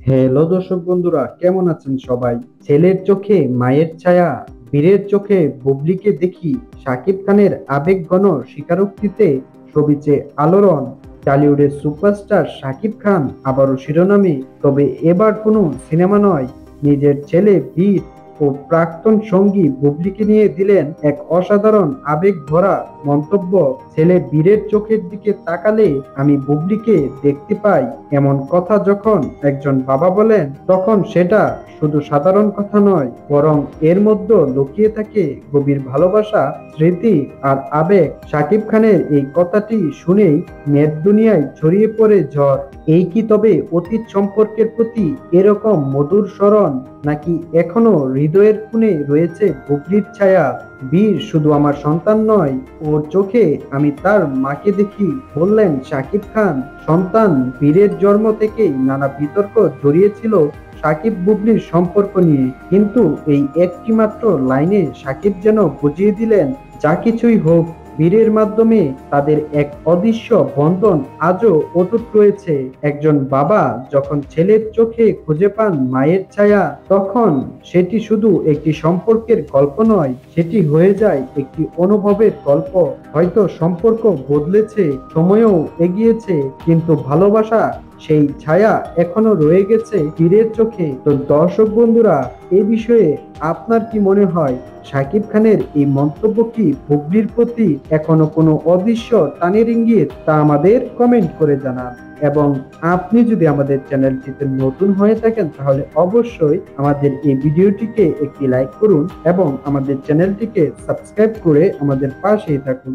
Hello দর্শক বন্ধুরা, কেমন আছেন সবাই? ছেলের চোখে মায়ের ছায়া, বীরের চোখে বুবলিকে দেখি। শাকিব খানের আবেগঘন স্বীকারোক্তিতে ছবিতে আলোড়ন। টলিউডের সুপারস্টার শাকিব খান আবারও শিরোনামে, তবে এবার কোনো সিনেমা নয়, নিজের ছেলে বীর ও প্রাক্তন সঙ্গী বুবলিকে নিয়ে দিলেন এক অসাধারণ আবেগ ভরা মন্তব্য। ছেলে বীরের চোখের দিকে তাকালে আমি বুবলিকে দেখতে পাই, এমন কথা যখন একজন বাবা বলেন, তখন সেটা শুধু সাধারণ কথা নয়, বরং এর মধ্যে লুকিয়ে থাকে গভীর ভালোবাসা, স্মৃতি আর আবেগ। শাকিব খানের এই কথাটি শুনেই নেট দুনিয়ায় ছড়িয়ে পড়ে ঝড়। এই কি তবে অতীত সম্পর্কের প্রতি এরকম মধুর স্মরণ, নাকি এখনো হৃদয়ের কোণে রয়েছে বুবলির ছায়া? বীর শুধু আমার সন্তান নয়, ওর চোখে আমি তার মাকে দেখি, বললেন শাকিব খান। সন্তান বীরের জন্ম থেকেই নানা বিতর্ক জড়িয়েছিল সাকিব বুবলির সম্পর্ক নিয়ে, কিন্তু এই একটি মাত্র লাইনে সাকিব যেন বুঝিয়ে দিলেন, যা কিছুই হোক, বীরের মাধ্যমে তাদের এক অদৃশ্য বন্ধন আজও অটুট রয়েছে। একজন বাবা যখন ছেলের চোখে খুঁজে পান মায়ের ছায়া, তখন সেটি শুধু একটি সম্পর্কের গল্প নয়, সেটি হয়ে যায় একটি অনুভবের গল্প। হয়তো সম্পর্ক বদলেছে, সময়ও এগিয়েছে, কিন্তু ভালোবাসা, সেই ছায়া এখনো রয়ে গেছে বীরের চোখে। তো দর্শক বন্ধুরা, এ বিষয়ে আপনার কি মনে হয়? শাকিব খানের এই মন্তব্য কি বুবলির প্রতি এখনো কোনো অদৃশ্য টানের ইঙ্গিত? তা আমাদের কমেন্ট করে জানান। এবং আপনি যদি আমাদের চ্যানেলটিতে নতুন হয়ে থাকেন, তাহলে অবশ্যই আমাদের এই ভিডিওটিকে একটি লাইক করুন এবং আমাদের চ্যানেলটিকে সাবস্ক্রাইব করে আমাদের পাশেই থাকুন।